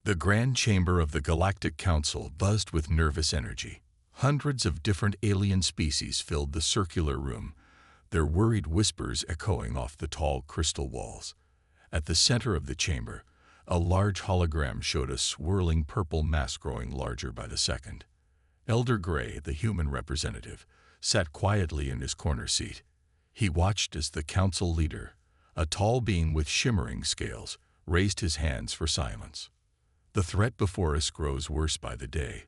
The Grand Chamber of the Galactic Council buzzed with nervous energy. Hundreds of different alien species filled the circular room, their worried whispers echoing off the tall crystal walls. At the center of the chamber, a large hologram showed a swirling purple mass growing larger by the second. Elder Gray, the human representative, sat quietly in his corner seat. He watched as the council leader, a tall being with shimmering scales, raised his hands for silence. "The threat before us grows worse by the day,"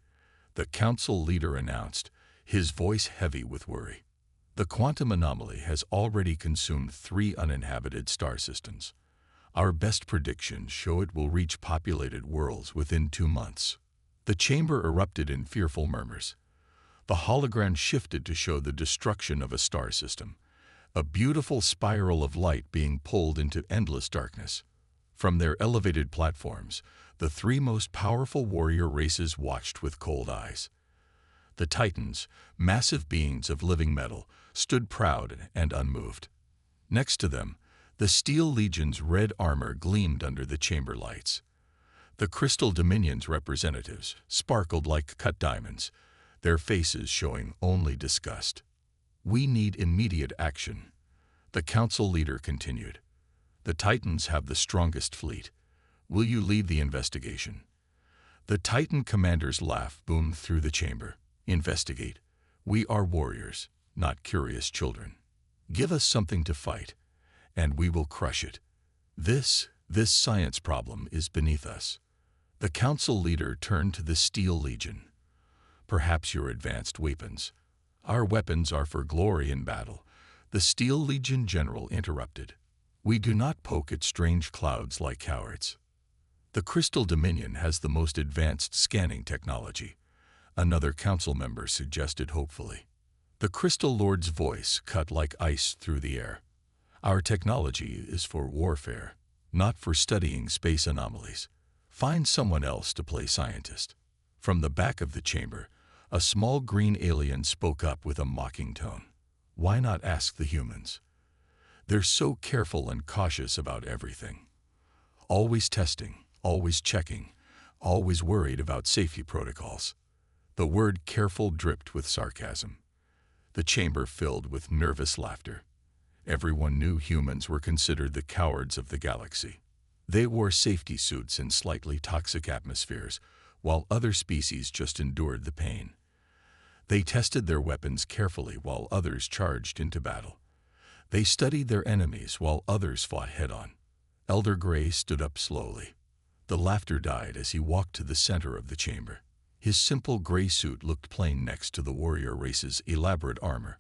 the council leader announced, his voice heavy with worry. "The quantum anomaly has already consumed 3 uninhabited star systems. Our best predictions show it will reach populated worlds within 2 months." The chamber erupted in fearful murmurs. The hologram shifted to show the destruction of a star system, a beautiful spiral of light being pulled into endless darkness. From their elevated platforms, the 3 most powerful warrior races watched with cold eyes. The Titans, massive beings of living metal, stood proud and unmoved. Next to them, the Steel Legion's red armor gleamed under the chamber lights. The Crystal Dominion's representatives sparkled like cut diamonds, their faces showing only disgust. "We need immediate action," the council leader continued. "The Titans have the strongest fleet. Will you lead the investigation?" The Titan commander's laugh boomed through the chamber. "Investigate? We are warriors, not curious children. Give us something to fight, and we will crush it. This science problem is beneath us." The council leader turned to the Steel Legion. "Perhaps your advanced weapons." "Our weapons are for glory in battle," the Steel Legion general interrupted. "We do not poke at strange clouds like cowards." "The Crystal Dominion has the most advanced scanning technology," another council member suggested hopefully. The Crystal Lord's voice cut like ice through the air. "Our technology is for warfare, not for studying space anomalies. Find someone else to play scientist." From the back of the chamber, a small green alien spoke up with a mocking tone. "Why not ask the humans? They're so careful and cautious about everything. Always testing, always checking, always worried about safety protocols." The word careful dripped with sarcasm. The chamber filled with nervous laughter. Everyone knew humans were considered the cowards of the galaxy. They wore safety suits in slightly toxic atmospheres, while other species just endured the pain. They tested their weapons carefully while others charged into battle. They studied their enemies while others fought head-on. Elder Gray stood up slowly. The laughter died as he walked to the center of the chamber. His simple gray suit looked plain next to the warrior race's elaborate armor,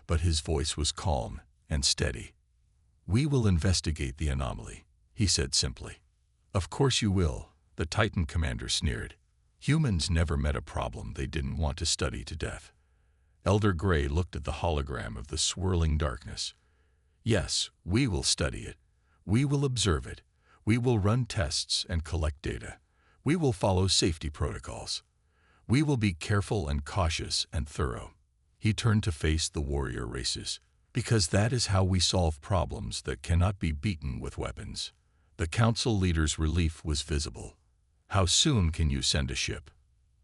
but his voice was calm and steady. "We will investigate the anomaly," he said simply. "Of course you will," the Titan commander sneered. Humans never met a problem they didn't want to study to death. Elder Gray looked at the hologram of the swirling darkness. "Yes, we will study it. We will observe it. We will run tests and collect data. We will follow safety protocols. We will be careful and cautious and thorough." He turned to face the warrior races. "Because that is how we solve problems that cannot be beaten with weapons." The council leader's relief was visible. "How soon can you send a ship?"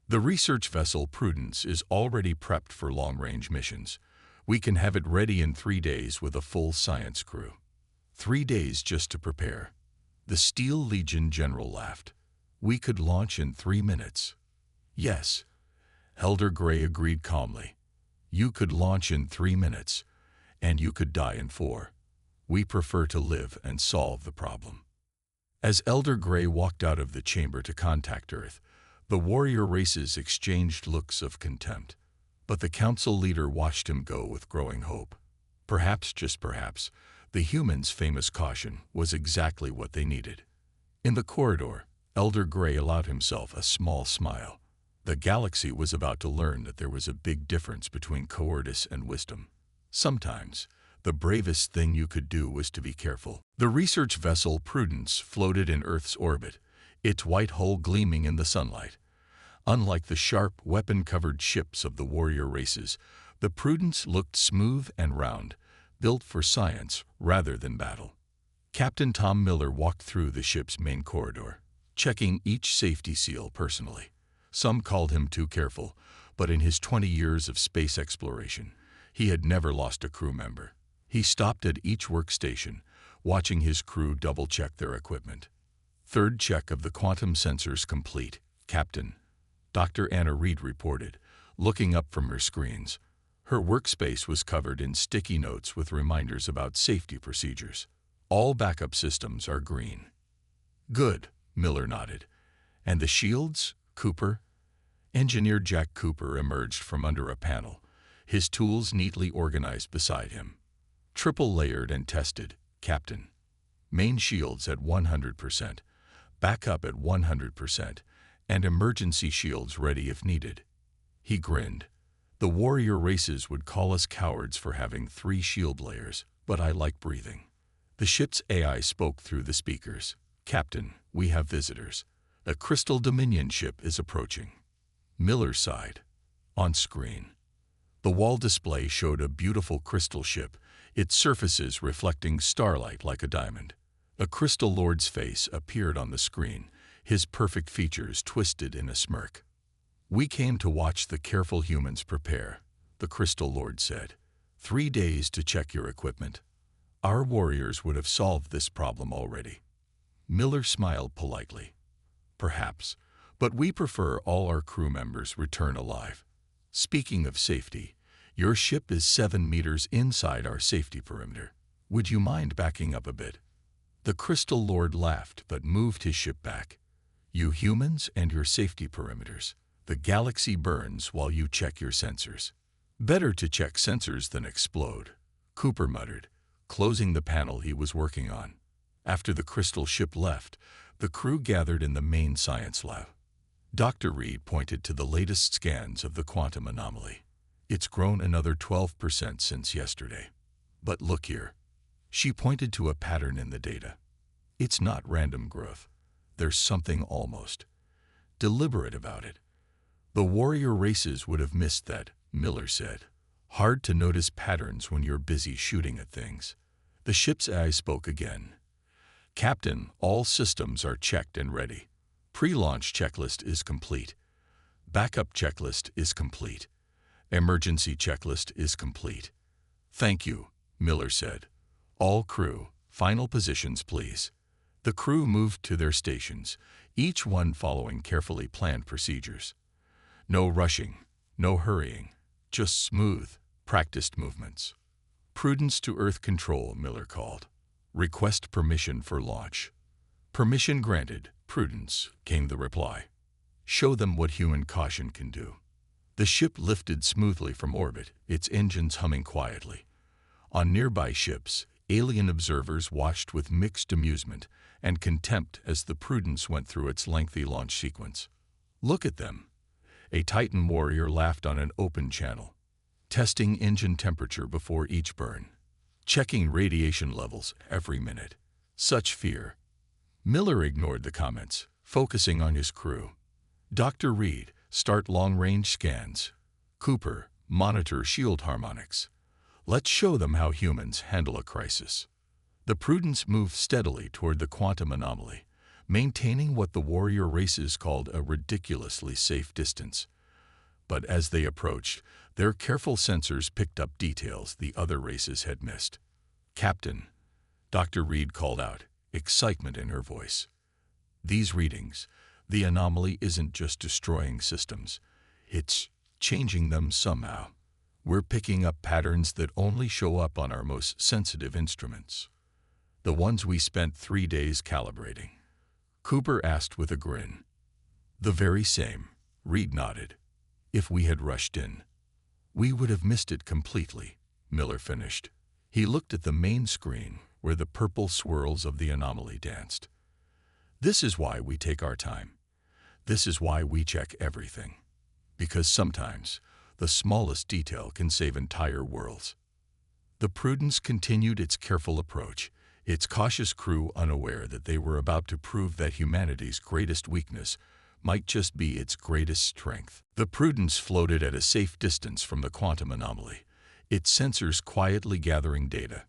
"The research vessel Prudence is already prepped for long-range missions. We can have it ready in 3 days with a full science crew." 3 days just to prepare. The Steel Legion general laughed. "We could launch in 3 minutes." "Yes," Elder Gray agreed calmly. "You could launch in 3 minutes, and you could die in 4. We prefer to live and solve the problem." As Elder Gray walked out of the chamber to contact Earth, the warrior races exchanged looks of contempt. But the council leader watched him go with growing hope. Perhaps, just perhaps, the humans' famous caution was exactly what they needed. In the corridor, Elder Gray allowed himself a small smile. The galaxy was about to learn that there was a big difference between cowardice and wisdom. Sometimes, the bravest thing you could do was to be careful. The research vessel Prudence floated in Earth's orbit, its white hull gleaming in the sunlight. Unlike the sharp, weapon-covered ships of the warrior races, the Prudence looked smooth and round, built for science rather than battle. Captain Tom Miller walked through the ship's main corridor. checking each safety seal personally. Some called him too careful, but in his 20 years of space exploration, he had never lost a crew member. He stopped at each workstation, watching his crew double-check their equipment. Third check of the quantum sensors complete, Captain. Dr. Anna Reed reported, looking up from her screens. Her workspace was covered in sticky notes with reminders about safety procedures. All backup systems are green. Good, Miller nodded. And the shields, Cooper? Engineer Jack Cooper emerged from under a panel, his tools neatly organized beside him. Triple layered and tested, Captain. Main shields at 100%, backup at 100%, and emergency shields ready if needed. He grinned. The warrior races would call us cowards for having 3 shield layers, but I like breathing. The ship's AI spoke through the speakers. Captain, we have visitors. A Crystal Dominion ship is approaching. Miller sighed. On screen, the wall display showed a beautiful crystal ship, its surfaces reflecting starlight like a diamond. A crystal lord's face appeared on the screen, his perfect features twisted in a smirk. We came to watch the careful humans prepare, the crystal lord said. 3 days to check your equipment. Our warriors would have solved this problem already. Miller smiled politely. Perhaps, but we prefer all our crew members return alive. Speaking of safety, your ship is 7 meters inside our safety perimeter. Would you mind backing up a bit? The Crystal Lord laughed but moved his ship back. You humans and your safety perimeters. The galaxy burns while you check your sensors. Better to check sensors than explode, Cooper muttered, closing the panel he was working on. After the crystal ship left, the crew gathered in the main science lab. Dr. Reed pointed to the latest scans of the quantum anomaly. It's grown another 12% since yesterday. But look here. She pointed to a pattern in the data. It's not random growth. There's something almost deliberate about it. The warrior races would have missed that, Miller said. Hard to notice patterns when you're busy shooting at things. The ship's eye spoke again. Captain, all systems are checked and ready. Pre-launch checklist is complete. Backup checklist is complete. Emergency checklist is complete. Thank you, Miller said. All crew, final positions please. The crew moved to their stations, each one following carefully planned procedures. No rushing, no hurrying, just smooth, practiced movements. Prudence to Earth Control, Miller called. Request permission for launch. Permission granted, Prudence, came the reply. Show them what human caution can do. The ship lifted smoothly from orbit, its engines humming quietly. On nearby ships, alien observers watched with mixed amusement and contempt as the Prudence went through its lengthy launch sequence. Look at them. A Titan warrior laughed on an open channel. Testing engine temperature before each burn. Checking radiation levels every minute. Such fear. Miller ignored the comments, focusing on his crew. Dr. Reed, start long-range scans. Cooper, monitor shield harmonics. Let's show them how humans handle a crisis. The Prudence moved steadily toward the quantum anomaly, maintaining what the warrior races called a ridiculously safe distance. But as they approached, their careful sensors picked up details the other races had missed. Captain, Dr. Reed called out, excitement in her voice. These readings, the anomaly isn't just destroying systems, it's changing them somehow. We're picking up patterns that only show up on our most sensitive instruments. The ones we spent 3 days calibrating. Cooper asked with a grin. The very same, Reed nodded. If we had rushed in, we would have missed it completely, Miller finished. He looked at the main screen where the purple swirls of the anomaly danced. This is why we take our time. This is why we check everything. Because sometimes, the smallest detail can save entire worlds. The Prudence continued its careful approach, its cautious crew unaware that they were about to prove that humanity's greatest weakness might just be its greatest strength. The Prudence floated at a safe distance from the quantum anomaly, its sensors quietly gathering data.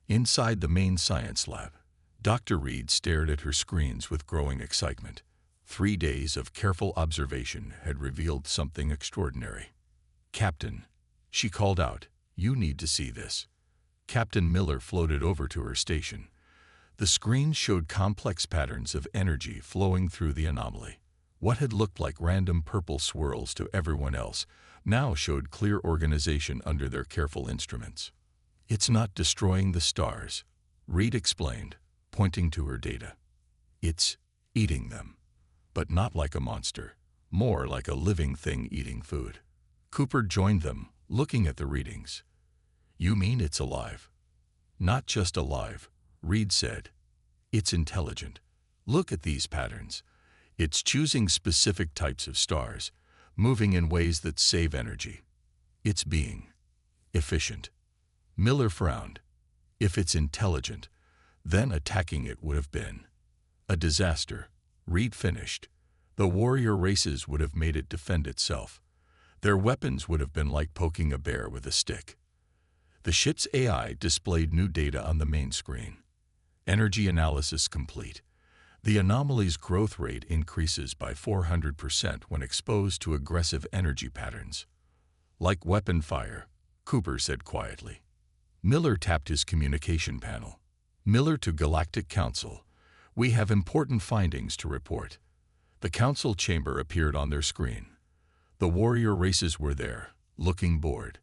Inside the main science lab, Dr. Reed stared at her screens with growing excitement. 3 days of careful observation had revealed something extraordinary. "Captain," she called out, "you need to see this." Captain Miller floated over to her station. The screen showed complex patterns of energy flowing through the anomaly. What had looked like random purple swirls to everyone else now showed clear organization under their careful instruments. "It's not destroying the stars," Reed explained, pointing to her data. "It's eating them. But not like a monster, more like a living thing eating food." Cooper joined them, looking at the readings. "You mean it's alive?" "Not just alive," Reed said. "It's intelligent. Look at these patterns. It's choosing specific types of stars, moving in ways that save energy. It's being efficient." Miller frowned. "If it's intelligent, then attacking it would have been a disaster," Reed finished. "The warrior races would have made it defend itself. Their weapons would have been like poking a bear with a stick." The ship's AI displayed new data on the main screen. Energy analysis complete. The anomaly's growth rate increases by 400% when exposed to aggressive energy patterns. "Like weapon fire," Cooper said quietly. Miller tapped his communication panel. "Miller to Galactic Council. We have important findings to report." The council chamber appeared on their screen. The warrior races were there, looking bored.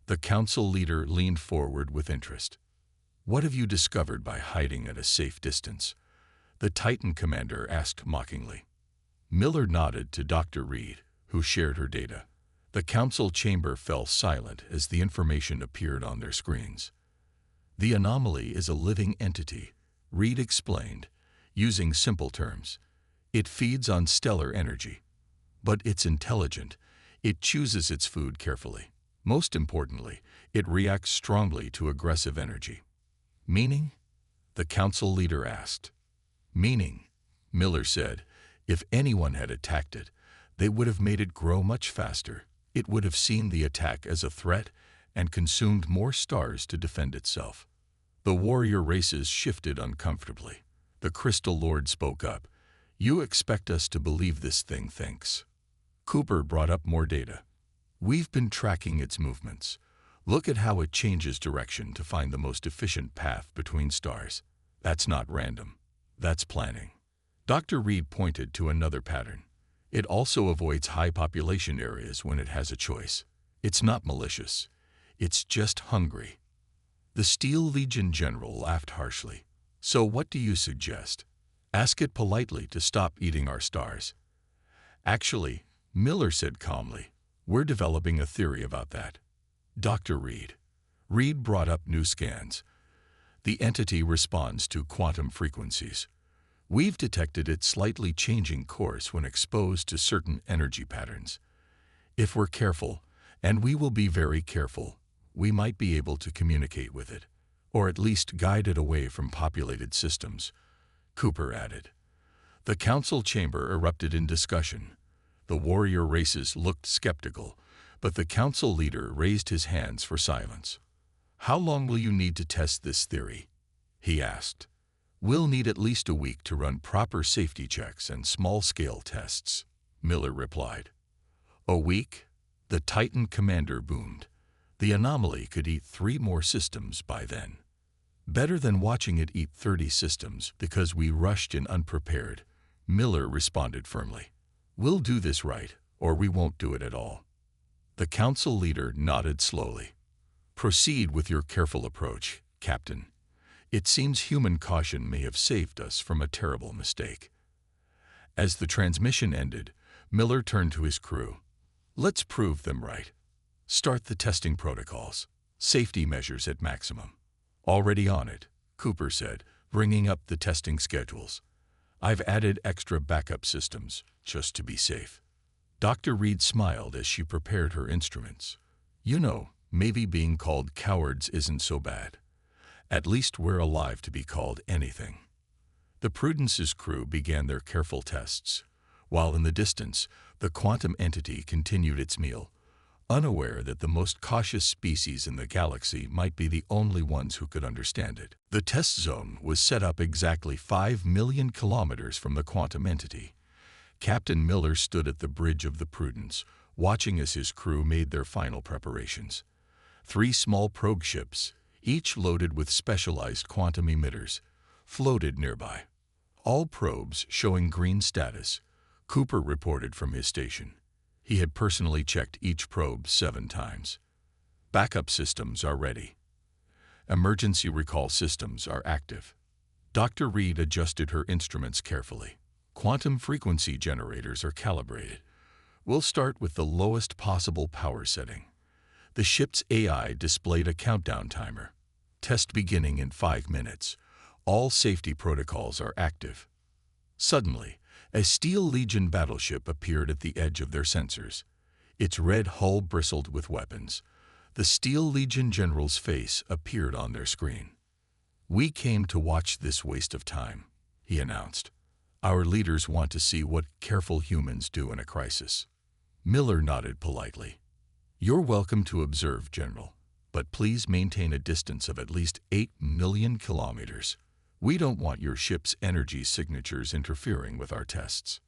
The council leader leaned forward with interest. "What have you discovered by hiding at a safe distance?" the Titan commander asked mockingly. Miller nodded to Dr. Reed, who shared her data. The council chamber fell silent as the information appeared on their screens. "The anomaly is a living entity," Reed explained, using simple terms. "It feeds on stellar energy. But it's intelligent. It chooses its food carefully. Most importantly, it reacts strongly to aggressive energy." "Meaning?" the council leader asked. "Meaning," Miller said, "if anyone had attacked it, they would have made it grow much faster. It would have seen the attack as a threat and consumed more stars to defend itself." The warrior races shifted uncomfortably. The Crystal Lord spoke up. "You expect us to believe this thing thinks?" Cooper brought up more data. "We've been tracking its movements. Look at how it changes direction to find the most efficient path between stars. That's not random. That's planning." Dr. Reed pointed to another pattern. "It also avoids high population areas when it has a choice. It's not malicious. It's just hungry." The Steel Legion general laughed harshly. "So what do you suggest? Ask it politely to stop eating our stars." "Actually," Miller said calmly, "we're developing a theory about that." Dr. Reed brought up new scans. "The entity responds to quantum frequencies. We've detected it slightly changing course when exposed to certain energy patterns. If we're careful, and we will be very careful, we might be able to communicate with it, or at least guide it away from populated systems," Cooper added. The council chamber erupted in discussion. The warrior races looked skeptical, but the council leader raised his hands for silence. "How long will you need to test this theory?" he asked. "We'll need at least a week to run proper safety checks and small-scale tests," Miller replied. "A week?" the Titan commander boomed. "The anomaly could eat 3 more systems by then." "Better than watching it eat 30 systems because we rushed in unprepared," Miller responded firmly. "We'll do this right, or we won't do it at all." The council leader nodded slowly. "Proceed with your careful approach, Captain. It seems human caution may have saved us from a terrible mistake." As the transmission ended, Miller turned to his crew. "Let's prove them right. Start the testing protocols. Safety measures at maximum." "Already on it," Cooper said, bringing up the testing schedules. "I've added extra backup systems, just to be safe." Dr. Reed smiled as she prepared her instruments. "You know, maybe being called cowards isn't so bad. At least we're alive to be called anything." The Prudence's crew began their careful tests, while in the distance, the quantum entity continued its meal, unaware that the most cautious species in the galaxy might be the only ones who could understand it. The test zone was set up exactly 5 million kilometers from the quantum entity. Captain Miller stood at the bridge of the Prudence, watching as his crew made their final preparations. 3 small probe ships, each loaded with specialized quantum emitters, floated nearby. All probes showing green status, Cooper reported from his station. He had personally checked each probe 7 times. Backup systems are ready. Emergency recall systems are active. Dr. Reed adjusted her instruments carefully. Quantum frequency generators are calibrated. We'll start with the lowest possible power setting. The ship's AI displayed a countdown timer. Test beginning in 5 minutes. All safety protocols are active. Suddenly, a Steel Legion battleship appeared at the edge of their sensors. Its red hull bristled with weapons. The Steel Legion general's face appeared on their screen. "We came to watch this waste of time," he announced. "Our leaders want to see what careful humans do in a crisis." Miller nodded politely. "You're welcome to observe, General, but please maintain a distance of at least 8 million kilometers. We don't want your ship's energy signatures interfering with our tests."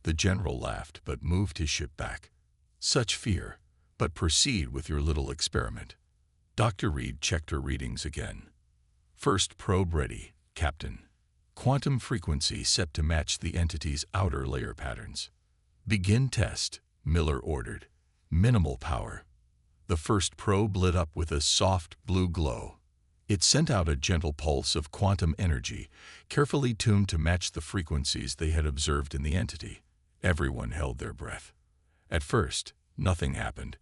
The general laughed but moved his ship back. "Such fear, but proceed with your little experiment." Dr. Reed checked her readings again. "First probe ready, Captain. Quantum frequency set to match the entity's outer layer patterns." "Begin test," Miller ordered. "Minimal power." The first probe lit up with a soft blue glow. It sent out a gentle pulse of quantum energy, carefully tuned to match the frequencies they had observed in the entity. Everyone held their breath. At first, nothing happened.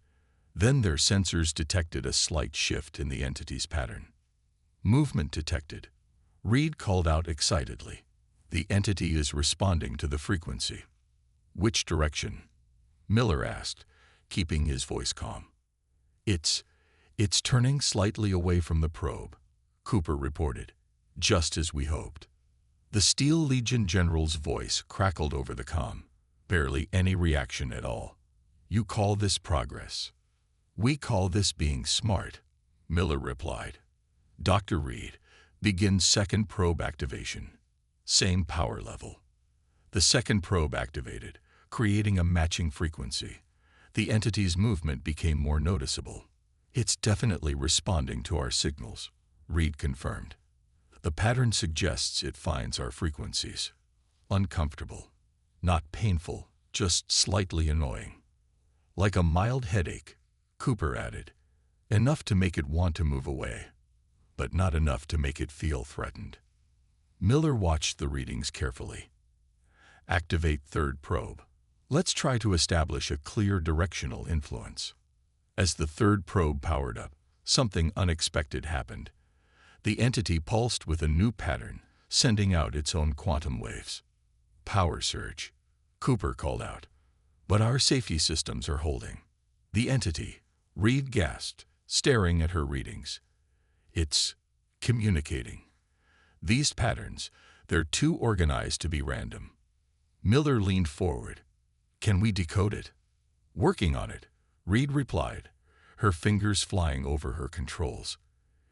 Then their sensors detected a slight shift in the entity's pattern. "Movement detected." Reed called out excitedly. "The entity is responding to the frequency." "Which direction?" Miller asked, keeping his voice calm. It's turning slightly away from the probe," Cooper reported, "just as we hoped." The Steel Legion general's voice crackled over the comm. Barely any reaction at all. "You call this progress?" "We call this being smart," Miller replied. "Dr. Reed, begin second probe activation. Same power level." The second probe activated, creating a matching frequency. The entity's movement became more noticeable. "It's definitely responding to our signals," Reed confirmed. "The pattern suggests it finds our frequencies. Uncomfortable. Not painful, just slightly annoying. Like a mild headache," Cooper added. "Enough to make it want to move away, but not enough to make it feel threatened." Miller watched the readings carefully. "Activate third probe. Let's try to establish a clear directional influence." As the third probe powered up, something unexpected happened. The entity pulsed with a new pattern, sending out its own quantum waves. "Power surge," Cooper called out. "But our safety systems are holding." "The entity," Reed gasped, staring at her readings. "It's communicating. These patterns, they're too organized to be random." Miller leaned forward. "Can we decode it?" "Working on it," Reed replied, her fingers flying over her controls.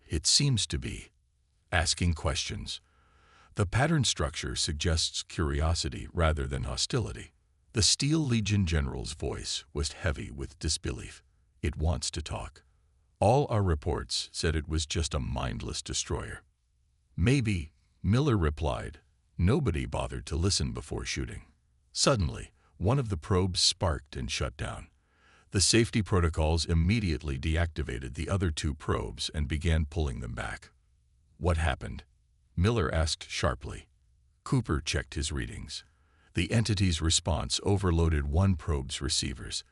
"It seems to be asking questions. The pattern structure suggests curiosity rather than hostility." The Steel Legion general's voice was heavy with disbelief. "It wants to talk. All our reports said it was just a mindless destroyer." "Maybe," Miller replied. "Nobody bothered to listen before shooting." Suddenly, one of the probes sparked and shut down. The safety protocols immediately deactivated the other 2 probes and began pulling them back. "What happened?" Miller asked sharply. Cooper checked his readings. The entity's response overloaded one probe's receivers,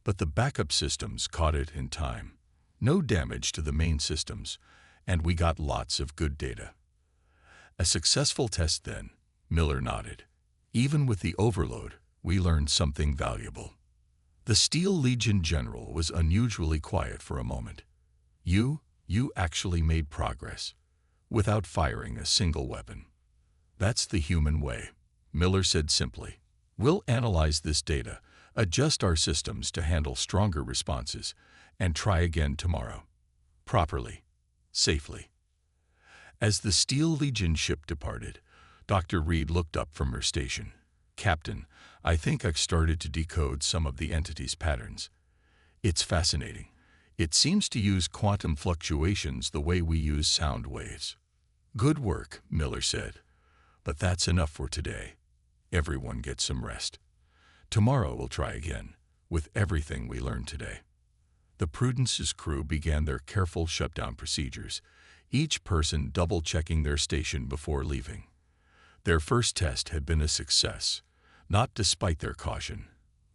but the backup systems caught it in time. No damage to the main systems, and we got lots of good data. "A successful test then," Miller nodded. "Even with the overload, we learned something valuable." The Steel Legion general was unusually quiet for a moment. You actually made progress, without firing a single weapon." "That's the human way," Miller said simply. "We'll analyze this data, adjust our systems to handle stronger responses, and try again tomorrow. Properly, safely." As the Steel Legion ship departed, Dr. Reed looked up from her station. Captain, I think I've started to decode some of the entity's patterns. It's fascinating. It seems to use quantum fluctuations the way we use sound waves. Good work, Miller said. But that's enough for today. Everyone gets some rest. Tomorrow we'll try again, with everything we learned today. The Prudence's crew began their careful shutdown procedures, each person double-checking their station before leaving. Their first test had been a success, not despite their caution,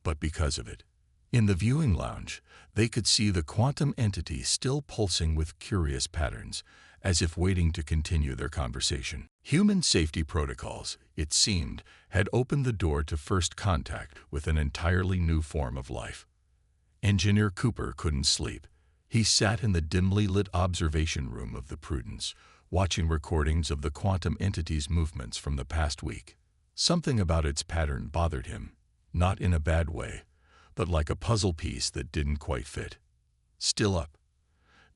but because of it. In the viewing lounge, they could see the quantum entity still pulsing with curious patterns, as if waiting to continue their conversation. Human safety protocols, it seemed, had opened the door to first contact with an entirely new form of life. Engineer Cooper couldn't sleep. He sat in the dimly lit observation room of the Prudence, watching recordings of the quantum entity's movements from the past week. Something about its pattern bothered him, not in a bad way, but like a puzzle piece that didn't quite fit. "Still up?"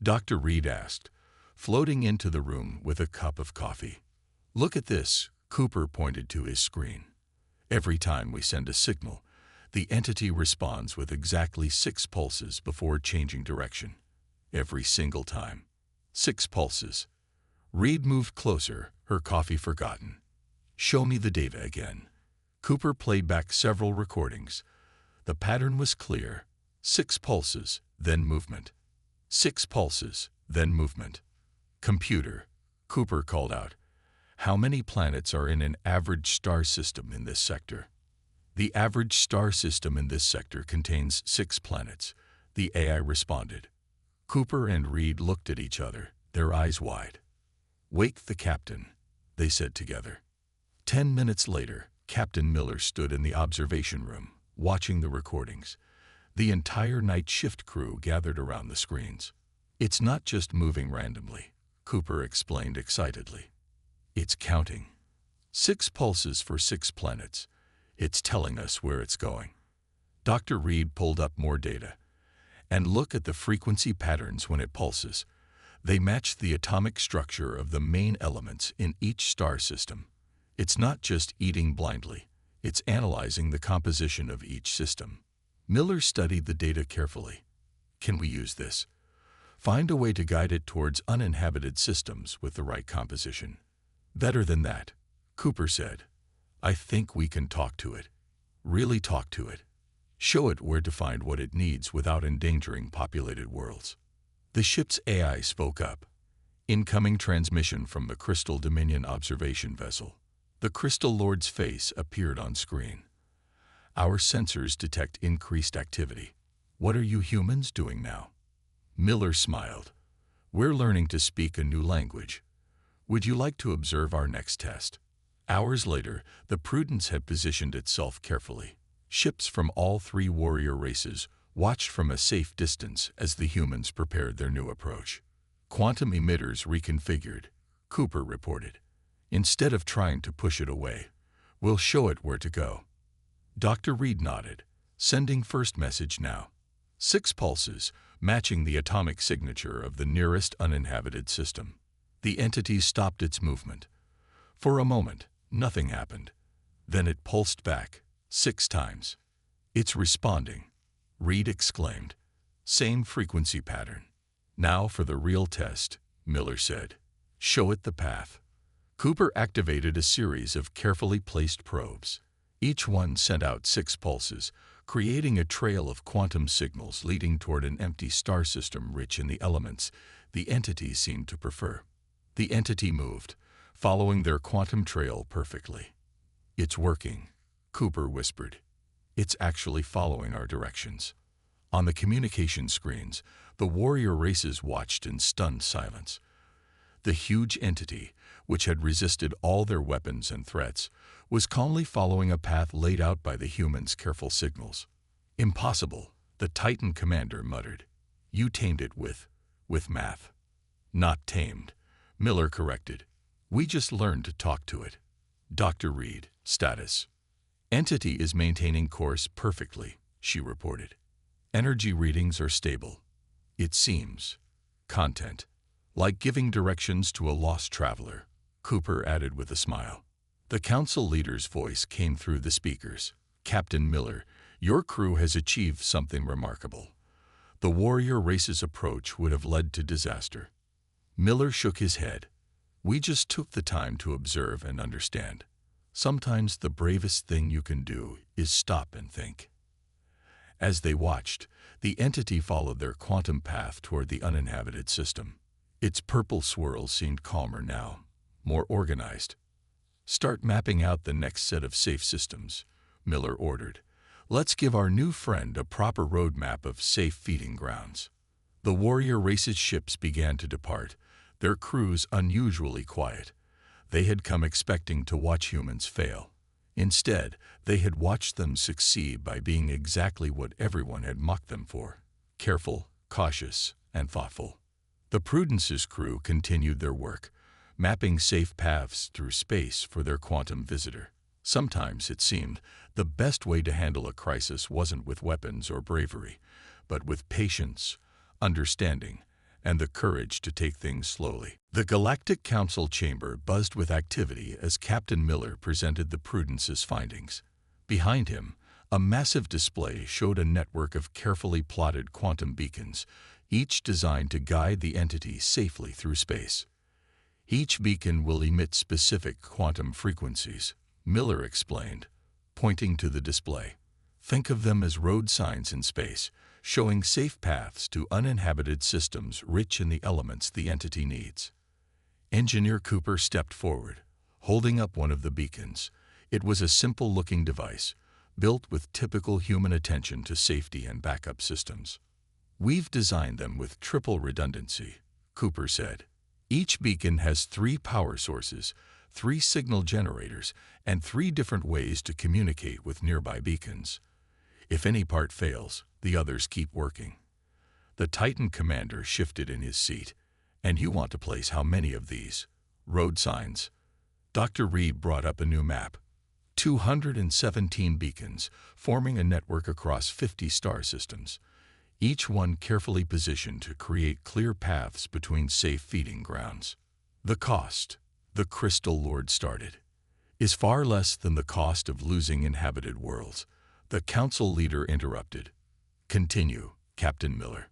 Dr. Reed asked, floating into the room with a cup of coffee. "Look at this," Cooper pointed to his screen. "Every time we send a signal, the entity responds with exactly 6 pulses before changing direction. Every single time. 6 pulses." Reed moved closer, her coffee forgotten. "Show me the data again." Cooper played back several recordings. The pattern was clear. 6 pulses, then movement. 6 pulses, then movement. "Computer," Cooper called out, "how many planets are in an average star system in this sector?" "The average star system in this sector contains 6 planets," the AI responded. Cooper and Reed looked at each other, their eyes wide. "Wake the captain," they said together. 10 minutes later, Captain Miller stood in the observation room, watching the recordings. The entire night shift crew gathered around the screens. "It's not just moving randomly," Cooper explained excitedly. "It's counting. 6 pulses for 6 planets. It's telling us where it's going." Dr. Reed pulled up more data. "And look at the frequency patterns when it pulses. They match the atomic structure of the main elements in each star system. It's not just eating blindly. It's analyzing the composition of each system." Miller studied the data carefully. "Can we use this? Find a way to guide it towards uninhabited systems with the right composition?" "Better than that," Cooper said. "I think we can talk to it. Really talk to it. Show it where to find what it needs without endangering populated worlds." The ship's AI spoke up. "Incoming transmission from the Crystal Dominion observation vessel." The Crystal Lord's face appeared on screen. "Our sensors detect increased activity. What are you humans doing now?" Miller smiled. "We're learning to speak a new language. Would you like to observe our next test?" Hours later, the Prudence had positioned itself carefully. Ships from all 3 warrior races watched from a safe distance as the humans prepared their new approach. "Quantum emitters reconfigured," Cooper reported. "Instead of trying to push it away, we'll show it where to go." Dr. Reed nodded, sending first message now. 6 pulses, matching the atomic signature of the nearest uninhabited system. The entity stopped its movement. For a moment, nothing happened. Then it pulsed back, 6 times. "It's responding," Reed exclaimed. "Same frequency pattern." "Now for the real test," Miller said. "Show it the path." Cooper activated a series of carefully placed probes. Each one sent out 6 pulses, creating a trail of quantum signals leading toward an empty star system rich in the elements the entity seemed to prefer. The entity moved, following their quantum trail perfectly. "It's working," Cooper whispered. "It's actually following our directions." On the communication screens, the warrior races watched in stunned silence. The huge entity, which had resisted all their weapons and threats, was calmly following a path laid out by the humans' careful signals. "Impossible," the Titan commander muttered. "You tamed it with math." "Not tamed," Miller corrected. "We just learned to talk to it." Dr. Reed, status. "Entity is maintaining course perfectly," she reported. "Energy readings are stable. It seems." Content. "Like giving directions to a lost traveler," Cooper added with a smile. The council leader's voice came through the speakers. "Captain Miller, your crew has achieved something remarkable. The warrior race's approach would have led to disaster." Miller shook his head. "We just took the time to observe and understand. Sometimes the bravest thing you can do is stop and think." As they watched, the entity followed their quantum path toward the uninhabited system. Its purple swirl seemed calmer now, more organized. "Start mapping out the next set of safe systems," Miller ordered. "Let's give our new friend a proper roadmap of safe feeding grounds." The warrior race's ships began to depart, their crews unusually quiet. They had come expecting to watch humans fail. Instead, they had watched them succeed by being exactly what everyone had mocked them for: careful, cautious, and thoughtful. The Prudence's crew continued their work, mapping safe paths through space for their quantum visitor. Sometimes, it seemed, the best way to handle a crisis wasn't with weapons or bravery, but with patience, understanding, and the courage to take things slowly. The Galactic Council chamber buzzed with activity as Captain Miller presented the Prudence's findings. Behind him, a massive display showed a network of carefully plotted quantum beacons, each designed to guide the entity safely through space. "Each beacon will emit specific quantum frequencies," Miller explained, pointing to the display. "Think of them as road signs in space, showing safe paths to uninhabited systems rich in the elements the entity needs." Engineer Cooper stepped forward, holding up one of the beacons. It was a simple-looking device, built with typical human attention to safety and backup systems. "We've designed them with triple redundancy," Cooper said. "Each beacon has 3 power sources, 3 signal generators, and 3 different ways to communicate with nearby beacons. If any part fails, the others keep working." The Titan commander shifted in his seat. "And you want to place how many of these road signs?" Dr. Reed brought up a new map. 217 beacons, forming a network across 50 star systems, each one carefully positioned to create clear paths between safe feeding grounds. "The cost," the Crystal Lord started, "is far less than the cost of losing inhabited worlds." The council leader interrupted. "Continue, Captain Miller."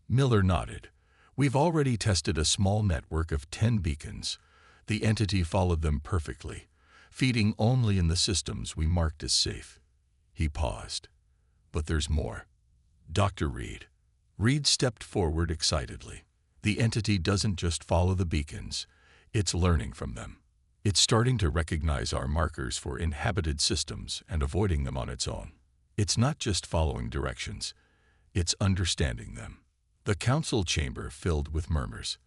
Miller nodded. "We've already tested a small network of 10 beacons. The entity followed them perfectly, feeding only in the systems we marked as safe." He paused. "But there's more." "Dr. Reed." Reed stepped forward excitedly. "The entity doesn't just follow the beacons, it's learning from them. It's starting to recognize our markers for inhabited systems and avoiding them on its own. It's not just following directions, it's understanding them." The council chamber filled with murmurs.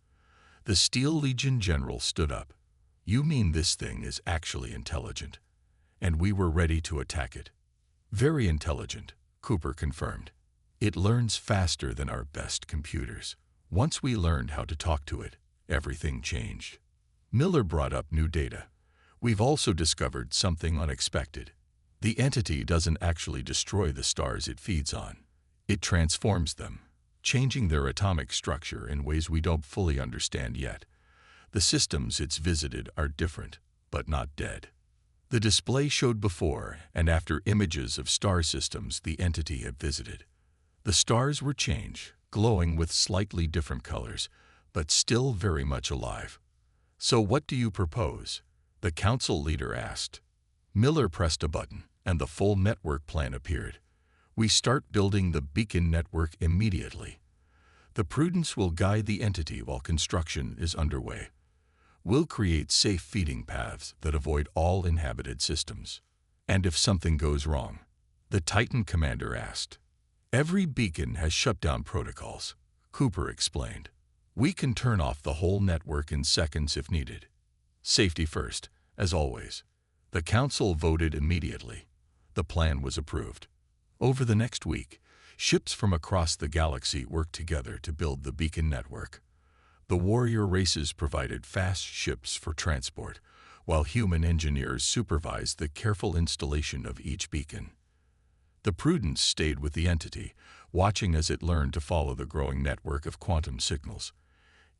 The Steel Legion general stood up. "You mean this thing is actually intelligent, and we were ready to attack it?" "Very intelligent," Cooper confirmed. "It learns faster than our best computers. Once we learned how to talk to it, everything changed." Miller brought up new data. "We've also discovered something unexpected. The entity doesn't actually destroy the stars it feeds on. It transforms them, changing their atomic structure in ways we don't fully understand yet. The systems it's visited are different, but not dead." The display showed before and after images of star systems the entity had visited. The stars were changed, glowing with slightly different colors, but still very much alive. "So what do you propose?" the council leader asked. Miller pressed a button, and the full network plan appeared. "We start building the beacon network immediately. The Prudence will guide the entity while construction is underway. We'll create safe feeding paths that avoid all inhabited systems." "And if something goes wrong?" the Titan commander asked. "Every beacon has shutdown protocols," Cooper explained. "We can turn off the whole network in seconds if needed. Safety first, as always." The council voted immediately. The plan was approved. Over the next week, ships from across the galaxy worked together to build the beacon network. The warrior races provided fast ships for transport, while human engineers supervised the careful installation of each beacon. The Prudence stayed with the entity, watching as it learned to follow the growing network of quantum signals.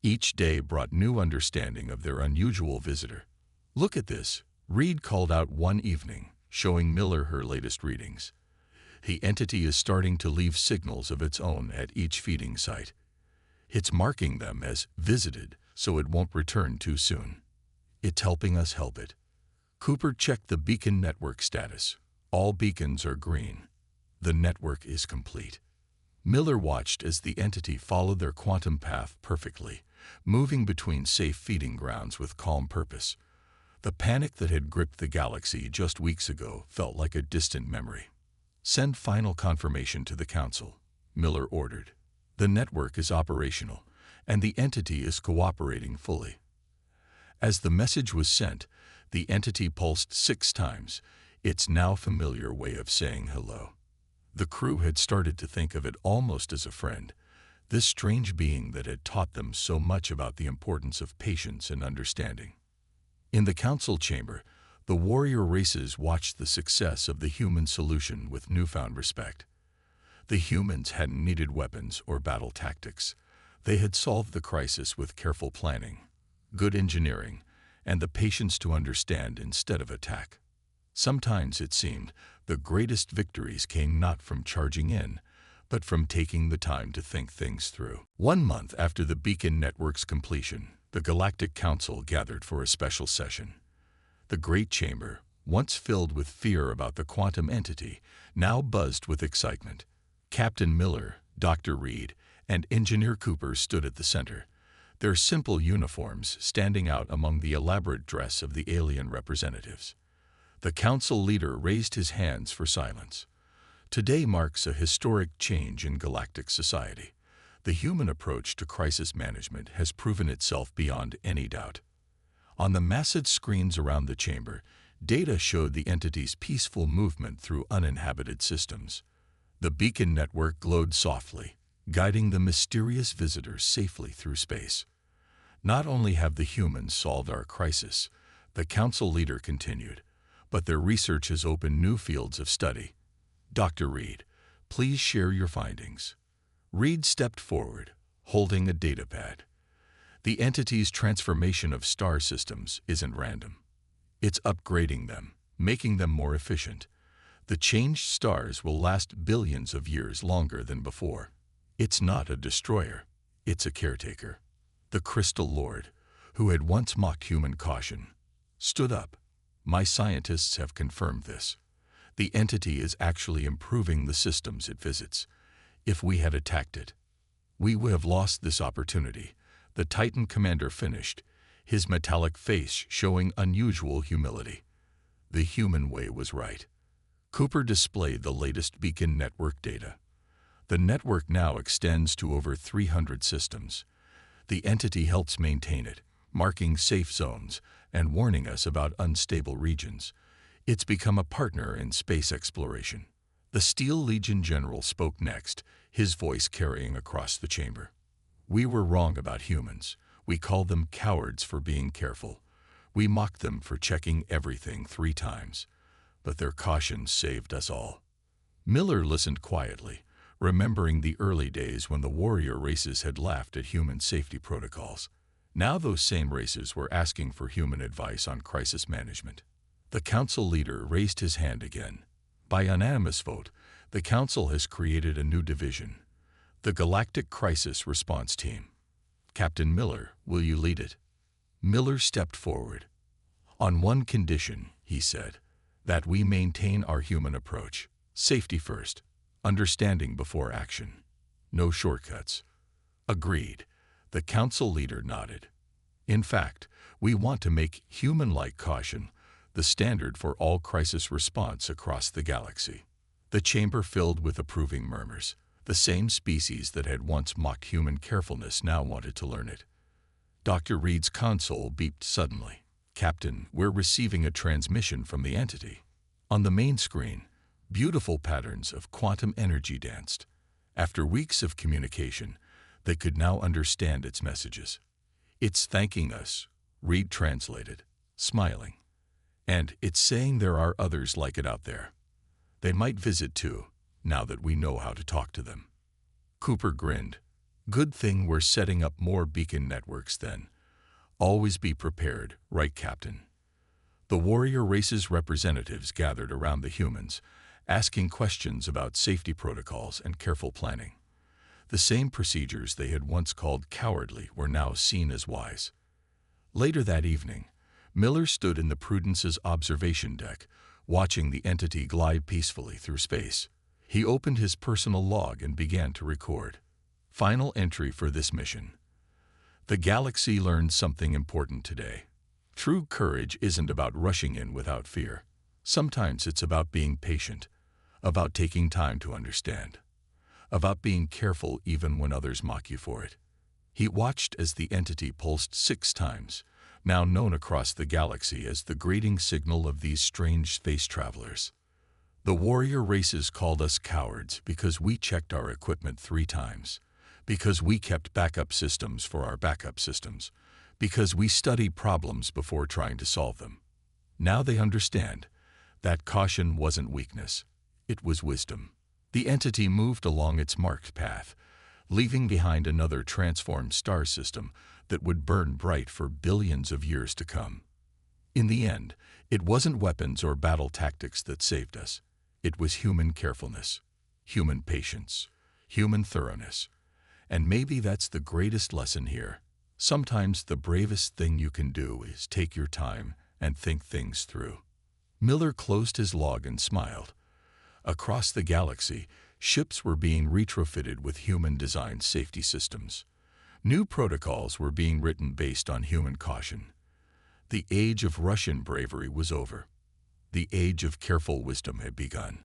Each day brought new understanding of their unusual visitor. "Look at this," Reed called out one evening, showing Miller her latest readings. The entity is starting to leave signals of its own at each feeding site. It's marking them as visited so it won't return too soon. It's helping us help it. Cooper checked the beacon network status. All beacons are green. The network is complete. Miller watched as the entity followed their quantum path perfectly, moving between safe feeding grounds with calm purpose. The panic that had gripped the galaxy just weeks ago felt like a distant memory. "Send final confirmation to the Council," Miller ordered. "The network is operational, and the entity is cooperating fully." As the message was sent, the entity pulsed 6 times, its now familiar way of saying hello. The crew had started to think of it almost as a friend, this strange being that had taught them so much about the importance of patience and understanding. In the council chamber, the warrior races watched the success of the human solution with newfound respect. The humans hadn't needed weapons or battle tactics. They had solved the crisis with careful planning, good engineering, and the patience to understand instead of attack. Sometimes, it seemed, the greatest victories came not from charging in, but from taking the time to think things through. 1 month after the beacon network's completion, the Galactic Council gathered for a special session. The Great Chamber, once filled with fear about the quantum entity, now buzzed with excitement. Captain Miller, Dr. Reed, and Engineer Cooper stood at the center, their simple uniforms standing out among the elaborate dress of the alien representatives. The council leader raised his hands for silence. Today marks a historic change in galactic society. The human approach to crisis management has proven itself beyond any doubt. On the massive screens around the chamber, data showed the entity's peaceful movement through uninhabited systems. The beacon network glowed softly, guiding the mysterious visitors safely through space. "Not only have the humans solved our crisis," the council leader continued, "but their research has opened new fields of study. Dr. Reed, please share your findings." Reed stepped forward, holding a datapad. "The entity's transformation of star systems isn't random. It's upgrading them, making them more efficient. The changed stars will last billions of years longer than before. It's not a destroyer, it's a caretaker." The Crystal Lord, who had once mocked human caution, stood up. "My scientists have confirmed this. The entity is actually improving the systems it visits. If we had attacked it, we would have lost this opportunity." The Titan commander finished, his metallic face showing unusual humility. The human way was right. Cooper displayed the latest beacon network data. The network now extends to over 300 systems. The entity helps maintain it, marking safe zones and warning us about unstable regions. It's become a partner in space exploration. The Steel Legion general spoke next, his voice carrying across the chamber. "We were wrong about humans. We called them cowards for being careful. We mocked them for checking everything 3 times. But their caution saved us all." Miller listened quietly, remembering the early days when the warrior races had laughed at human safety protocols. Now those same races were asking for human advice on crisis management. The council leader raised his hand again. By unanimous vote, the council has created a new division, the Galactic Crisis Response Team. "Captain Miller, will you lead it?" Miller stepped forward. "On one condition," he said, "that we maintain our human approach. Safety first, understanding before action. No shortcuts." "Agreed." The council leader nodded. "In fact, we want to make human-like caution the standard for all crisis response across the galaxy." The chamber filled with approving murmurs. The same species that had once mocked human carefulness now wanted to learn it. Dr. Reed's console beeped suddenly. "Captain, we're receiving a transmission from the entity." On the main screen, beautiful patterns of quantum energy danced. After weeks of communication, they could now understand its messages. "It's thanking us," Reed translated, smiling. "And it's saying there are others like it out there. They might visit too, now that we know how to talk to them." Cooper grinned. "Good thing we're setting up more beacon networks then. Always be prepared, right, Captain?" The The warrior race's representatives gathered around the humans, asking questions about safety protocols and careful planning. The same procedures they had once called cowardly were now seen as wise. Later that evening, Miller stood in the Prudence's observation deck, watching the entity glide peacefully through space. He opened his personal log and began to record. Final entry for this mission. The galaxy learned something important today. True courage isn't about rushing in without fear. Sometimes it's about being patient, about taking time to understand, about being careful even when others mock you for it. He watched as the entity pulsed 6 times, now known across the galaxy as the grating signal of these strange space travelers. The warrior races called us cowards because we checked our equipment 3 times, because we kept backup systems for our backup systems, because we study problems before trying to solve them. Now they understand that caution wasn't weakness, it was wisdom. The entity moved along its marked path, leaving behind another transformed star system that would burn bright for billions of years to come. In the end, it wasn't weapons or battle tactics that saved us. It was human carefulness, human patience, human thoroughness. And maybe that's the greatest lesson here. Sometimes the bravest thing you can do is take your time and think things through. Miller closed his log and smiled. Across the galaxy, ships were being retrofitted with human-designed safety systems. New protocols were being written based on human caution. The age of Russian bravery was over. The age of careful wisdom had begun.